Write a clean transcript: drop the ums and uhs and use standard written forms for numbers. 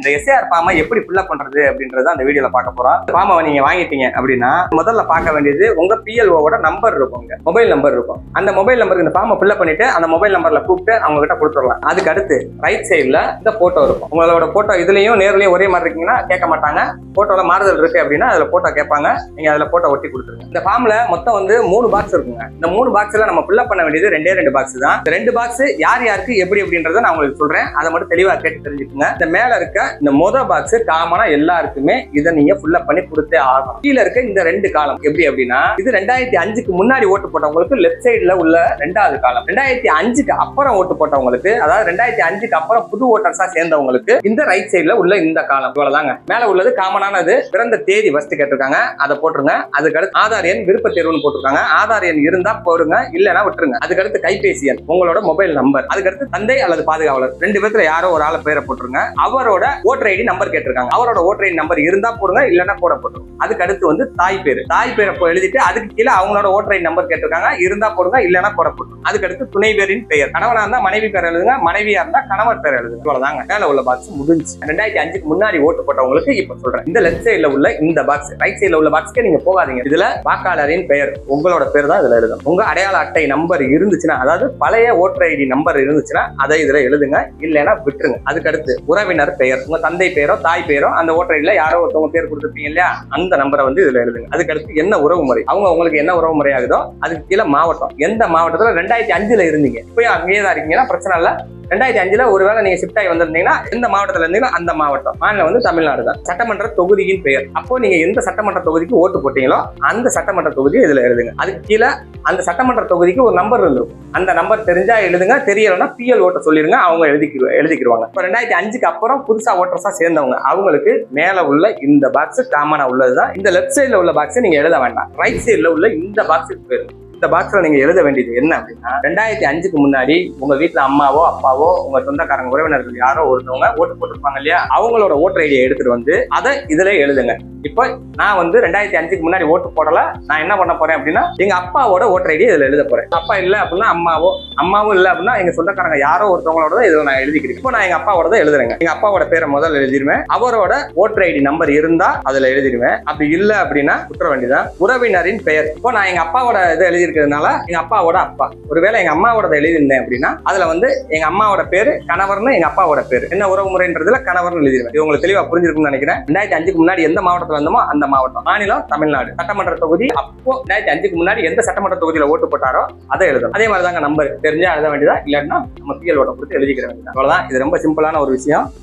இந்த எஸ்ஏஆர் ஃபார்மை எப்படி ஃபில்அப் பண்றது அப்படின்றத அந்த வீடியோல பார்க்க போறோம். ஃபார்மை நீங்க வாங்கிட்டீங்க அப்படின்னா முதல்ல பார்க்க வேண்டியது உங்க பிஎல்ஓட நம்பர் இருக்கும், மொபைல் நம்பர் இருக்கும். அந்த மொபைல் நம்பருக்கு இந்த ஃபார்மை ஃபில்அப் பண்ணிட்டு அந்த மொபைல் நம்பர்ல கூப்பிட்டு அவங்க கிட்ட கொடுத்துடலாம். அதுக்கு அடுத்து ரைட் சைடுல இந்த போட்டோ இருக்கும். உங்களோட போட்டோ இதுலயும் நேர்லயும் ஒரே மாதிரி இருக்கீங்கன்னா கேட்க மாட்டாங்க. போட்டோல மாறுதல் இருக்கு அப்படின்னா அதுல போட்டோ கேட்பாங்க. நீங்க அதுல போட்டோ ஒட்டி கொடுத்துருங்க. இந்த ஃபார்ம்ல மொத்தம் 3 பாக்ஸ் இருக்குங்க. இந்த 3 பாக்ஸ்ல நம்ம ஃபில்அப் பண்ண வேண்டியது 2 பாக்ஸ் தான். இந்த 2 பாக்ஸ் யார் யாருக்கு எப்படி அப்படின்றத நான் உங்களுக்கு சொல்றேன். அதை மட்டும் தெளிவா கேட்டு தெரிஞ்சுக்கோங்க. இந்த மேல இருக்க இந்த மொதல் பாக்ஸ் காமனா எல்லாருக்குமே இதை நீங்க ஃபுல்லப் பண்ணி கொடுத்தே ஆகணும். கீழே இருக்க இந்த 2 காலம் எப்படி அப்படின்னா, இது 2005க்கு முன்னாடி ஓட்டு போட்டவங்களுக்கு லெஃப்ட் சைடுல உள்ள 2வது காலம். 2005க்கு அப்புறம் ஓட்டு போட்டவங்களுக்கு, அதாவது 2005க்கு அப்புறம் புது ஓட்டர்ஸா சேர்ந்தவங்களுக்கு இந்த ரைட் சைடுல உள்ள இந்த காலம். இவ்வளவுதாங்க. மேல உள்ளது காமனானது. பிறந்த தேதி ஃபர்ஸ்ட் கேட்டிருக்காங்க, அதை போட்டுருங்க. அதுக்கடுத்து ஆதார் எண், விருப்ப தேர்வுன்னு போட்டிருக்காங்க. ஆதார் எண் இருந்தா போடுங்க, இல்லைன்னா விட்டுருங்க. அதுக்கடுத்து கைபேசி எண், உங்களோட மொபைல் நம்பர். அதுக்கடுத்து தந்தை அல்லது பாதுகாவலர் 2 பேர்த்துல யாரோ ஒரு ஆளை பேரை போட்டுருங்க. அவரோட ஓட்டர் ஐடி நம்பர் கேட்டிருக்காங்க. அவரோட ஓட்டர் ஐடி நம்பர் இருந்தா போடுங்க, இல்லைன்னா போடப்படும். அதுக்கு அடுத்து தாய் பேரு. தாய் பேரை எழுதிட்டு அதுக்கு கீழே அவங்களோட ஓட்டர் ஐடி நம்பர் கேட்டிருக்காங்க. இருந்தா போடுங்க, இல்லைன்னா போடப்படும். அதுக்கு அடுத்து துணை பேரின் பெயர். கணவனா இருந்தா மனைவி பேர் எழுதுங்க, மனைவியா இருந்தா கணவர் பேர் எழுதுங்க. இவ்வளவுதாங்க. மேல உள்ள பாக்ஸ் முடிஞ்சு. 2005க்கு முன்னாடி ஓட்டு போட்டவங்களுக்கு இப்ப சொல்றேன். இந்த லெஃப்ட் சைடுல உள்ள இந்த பாக்ஸ், ரைட் சைடுல உள்ள பாக்ஸ்க்கு நீங்க போகாதீங்க. இதுல வாக்காளரின் பெயர், உங்களோட பேர் தான் இதுல எழுதணும். உங்க அடையாள அட்டை நம்பர் இருந்துச்சுன்னா, அதாவது பழைய ஓட்டர் ஐடி நம்பர் இருந்துச்சுன்னா அதை இதுல எழுதுங்க, இல்லைன்னா விட்டுருங்க. அதுக்கு அடுத்து உறவினர் பெயர், உங்க தந்தை பேரோ தாய் பேரோ அந்த ஓட்டர் ஐடில யாரோ ஒருத்தவங்க பேர் கொடுத்துருப்பீங்க இல்லையா, அந்த நம்பரை இதுல எழுதுங்க. அதுக்கு அடுத்து என்ன உறவு முறை, அவங்க உங்களுக்கு என்ன உறவு முறை ஆகுதோ அதுக்கு கீழே மாவட்டம். எந்த மாவட்டத்துல 2005ல இருந்தீங்க, இப்பயும் அங்கேயே தான் இருக்கீங்கன்னா பிரச்சனை இல்லை. 2005ல ஒருவேளை நீங்க ஷிஃப்ட் ஆகி வந்திருந்தீங்கன்னா எந்த மாவட்டத்துல இருந்தீங்கன்னா அந்த மாவட்டம். மாநிலம் தமிழ்நாடு தான். சட்டமன்ற தொகுதியின் பெயர், அப்போ நீங்க எந்த சட்டமன்ற தொகுதிக்கு ஓட்டு போட்டீங்களோ அந்த சட்டமன்ற தொகுதி இதுல எழுதுங்க. அதுக்கு கீழே அந்த சட்டமன்ற தொகுதிக்கு ஒரு நம்பர் இருந்திருக்கும். அந்த நம்பர் தெரிஞ்சா எழுதுங்க, தெரியலன்னா பிஎல் ஓட்ட சொல்லிருங்க, அவங்க எழுதிக்கிடுவாங்க. இப்போ 2005க்கு அப்புறம் புதுசா ஓட்டர்ஸா சேர்ந்தவங்க அவங்களுக்கு மேல உள்ள இந்த பாக்ஸ் காமனா உள்ளதுதான். இந்த லெஃப்ட் சைட்ல உள்ள பாக்ஸ் நீங்க எழுத வேண்டாம். ரைட் சைட்ல உள்ள இந்த பாக்ஸுக்கு போயிருங்க. இந்த பாக்ஸ்ல நீங்க எழுத வேண்டியது என்ன அப்படின்னா, 2005க்கு முன்னாடி உங்க வீட்டுல அம்மாவோ அப்பாவோ உங்க சொந்தக்காரங்க உறவினர்கள் யாரோ ஒருத்தவங்க ஓட்டு போட்டிருப்பாங்க இல்லையா, அவங்களோட ஓட்டர் ஐடியை எடுத்துட்டு அதை இதுல எழுதுங்க. இப்போ நான் 2005க்கு முன்னாடி ஓட்டு போடல, நான் என்ன பண்ண போறேன் அப்படின்னா எங்க அப்பாவோட ஓட்டர் ஐடியை இதுல எழுத போறேன். அப்பா இல்ல அப்படின்னா அம்மாவும் இல்ல அப்படின்னா எங்க சொந்தக்காரங்க யாரோ ஒருத்தவங்களோட இதுல நான் எழுதிக்கிறேன். இப்போ நான் எங்க அப்பாவோட எழுதுறேங்க. எங்க அப்பாவோட பேரை முதல்ல எழுதிடுவேன். அவரோட ஓட்டர் ஐடி நம்பர் இருந்தா அதுல எழுதிடுவேன். அப்படி இல்ல அப்படின்னா விட்டுற வேண்டியதான். உறவினரின் பெயர், இப்போ நான் எங்க அப்பாவோட இதை எழுதிருக்கிறதுனால எங்க அப்பாவோட அப்பா, ஒருவேளை எங்க அம்மாவோட எழுதியிருந்தேன் அப்படின்னா அதுல எங்க அம்மாவோட பேரு கணவர்னு, எங்க அப்பாவோட பேரு என்ன உறவு முறைன்றதுல கணவர்னு எழுதிடுவேன். இது உங்களுக்கு தெளிவா புரிஞ்சிருக்கும்னு நினைக்கிறேன். 2005க்கு முன்னாடி எந்த மாவட்டத்துல இருந்தோமோ அந்த மாவட்டம். மாநிலம் தமிழ்நாடு. சட்டமன்ற தொகுதி அப்போ 2005க்கு முன்னாடி எந்த சட்டமன்ற தொகுதியில ஓட்டு போட்டாரோ அதை எழுதணும். அதே மாதிரி தாங்க நம்பர் தெரிஞ்சா எழுத வேண்டியதா, இல்லைன்னா நம்ம பிஎல் ஓட்ட கொடுத்து எழுதிக்கிற வேண்டியதா. அவ்வளவுதான். இது ரொம்ப சிம்பிளான ஒரு விஷயம்.